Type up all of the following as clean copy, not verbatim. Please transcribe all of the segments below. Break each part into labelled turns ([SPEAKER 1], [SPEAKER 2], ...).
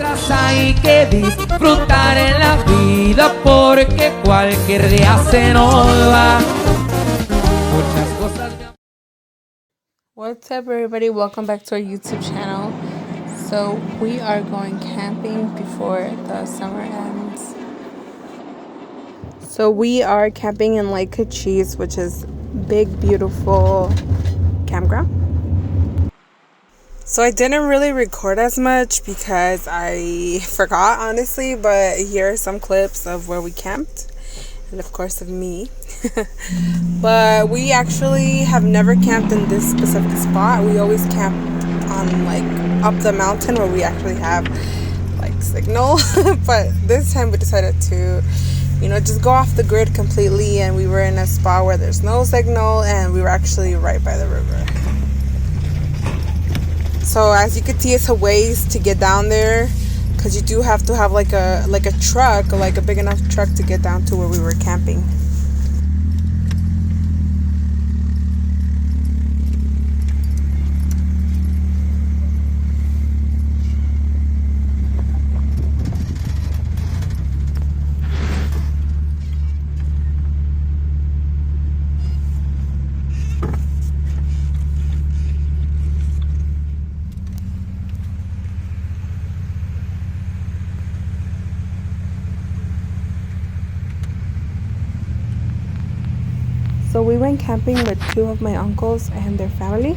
[SPEAKER 1] Hay que disfrutar en la vida porque cualquier día se nos va. Muchas cosas.
[SPEAKER 2] What's up, everybody? Welcome back to our YouTube channel. So we are going camping before the summer ends. So we are camping in Lake Cochise, which is big, beautiful campground. So I didn't really record as much because I forgot, honestly, but here are some clips of where we camped and of course of me. But we actually have never camped in this specific spot. We always camp on like up the mountain where we actually have like signal. But this time we decided to, just go off the grid completely, and we were in a spot where there's no signal and we were actually right by the river. So as you can see, it's a ways to get down there because you do have to have like a truck, like a big enough truck to get down to where we were camping. So we went camping with two of my uncles and their family.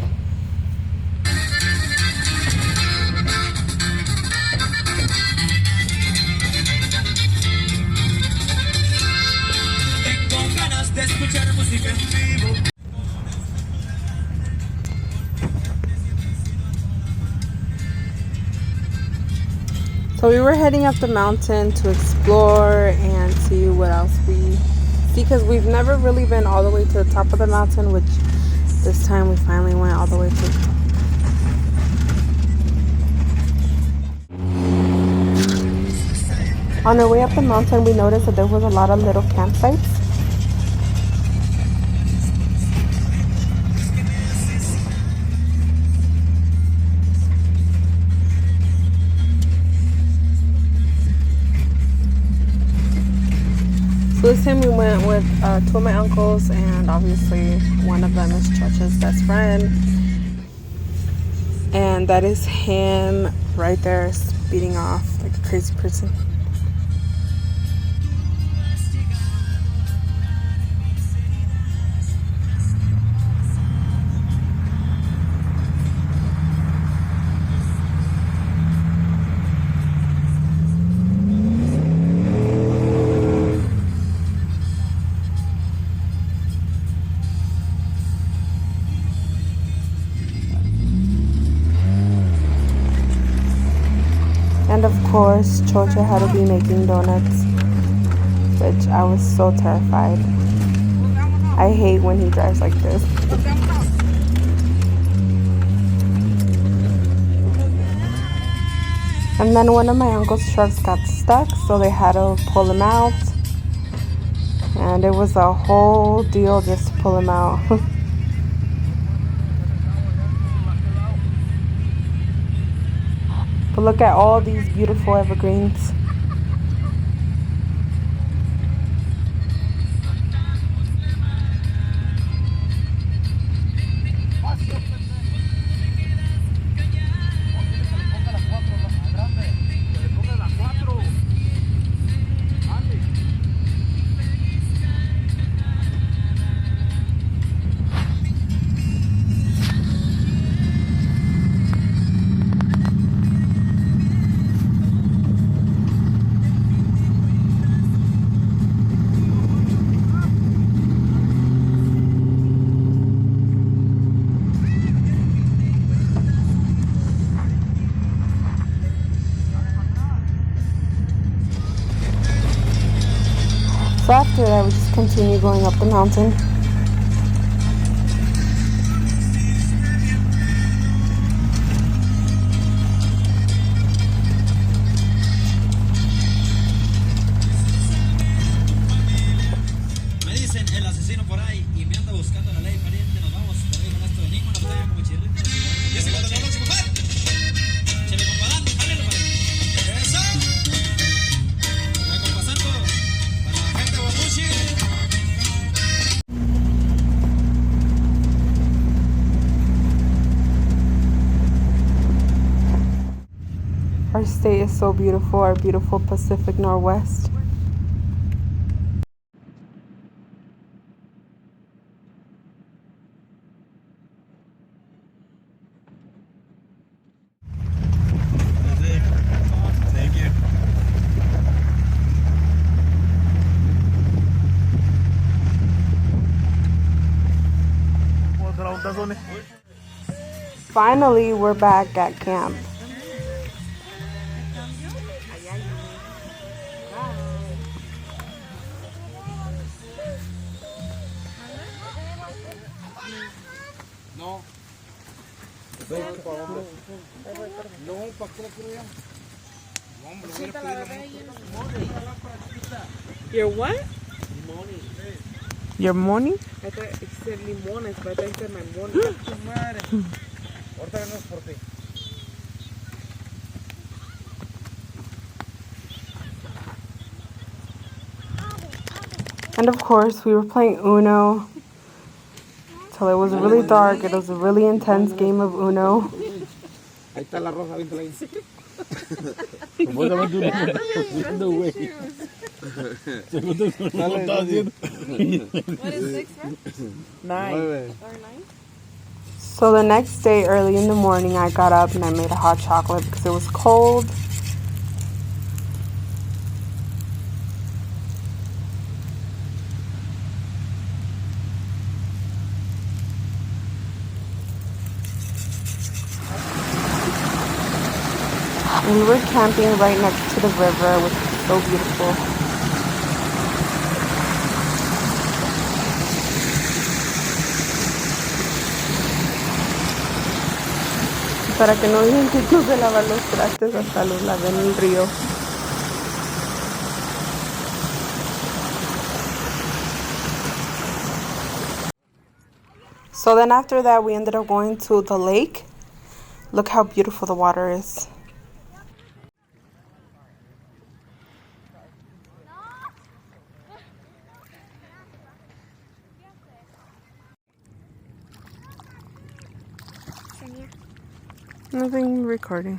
[SPEAKER 2] So we were heading up the mountain to explore and see what else we see, because we've never really been all the way to the top of the mountain, which this time we finally went all the way to. On our way up the mountain, we noticed that there was a lot of little campsites. So this time we went with two of my uncles, and obviously one of them is Chacha's best friend. And that is him right there speeding off like a crazy person. And of course, Chocha had to be making donuts, which I was so terrified. I hate when he drives like this. And then one of my uncle's trucks got stuck, so they had to pull him out. And it was a whole deal just to pull him out. But look at all these beautiful evergreens. So after that, we just continue going up the mountain.
[SPEAKER 3] Me dicen el asesino por ahí y me anda buscando la ley pariente. Nos vamos por ahí con esto de Nimo, nos tenemos como chirrito. ¿Qué se cuenta la próxima mujer? Se le compadán, ábrelo para ahí.
[SPEAKER 2] Our state is so beautiful, our beautiful Pacific Northwest.
[SPEAKER 3] Thank you.
[SPEAKER 2] Finally, we're back at camp. Your what? Your morning? I thought it said limones, but I said my morning. And of course, we were playing Uno till it was really dark. It was a really intense game of Uno.
[SPEAKER 3] Ahí está la rosa, víntela ahí. No way.
[SPEAKER 2] What is 6, right? 9. So the next day, early in the morning, I got up and I made a hot chocolate because it was cold. And we were camping right next to the river, which was so beautiful. Para que no digan que no se lavan los trastes, hasta los lavé en el río. So then after that, we ended up going to the lake. Look how beautiful the water is. Nothing recording.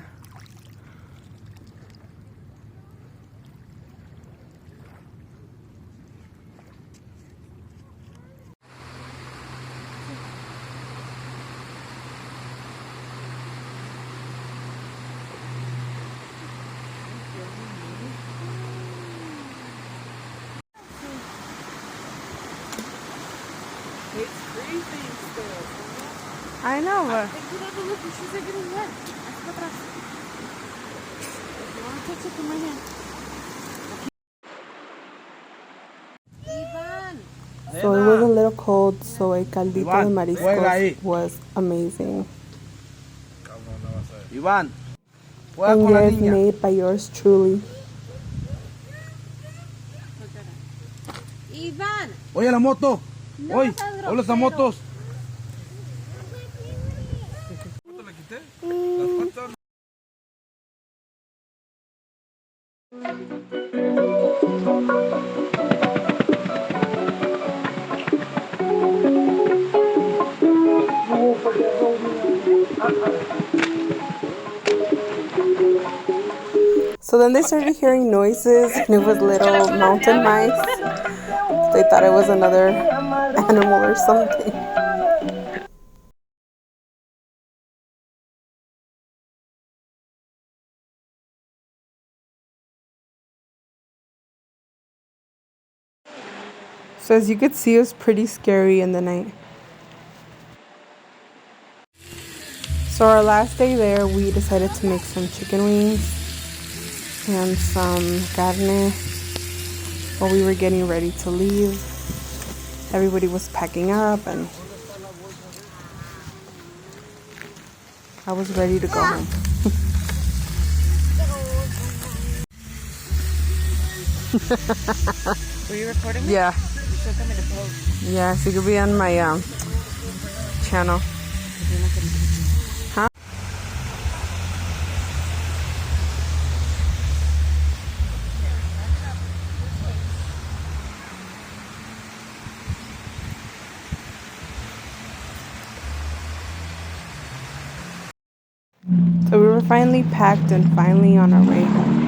[SPEAKER 2] It's freezing still. I know, but so it was a little cold, so a caldito de mariscos was amazing.
[SPEAKER 3] Iván,
[SPEAKER 2] And yours made by yours truly.
[SPEAKER 4] Iván.
[SPEAKER 3] Oye, la moto. Oye, hola, esas motos.
[SPEAKER 2] So then they started hearing noises, and it was little mountain mice. They thought it was another animal or something. So as you could see, it was pretty scary in the night. So our last day there, we decided to make some chicken wings and some carne while we were getting ready to leave. Everybody was packing up and I was ready to go home.
[SPEAKER 4] Were you recording me?
[SPEAKER 2] Yeah.
[SPEAKER 4] You should come in the post.
[SPEAKER 2] Yeah, so you could be on my channel. Huh? So So we were finally packed and finally on our way home.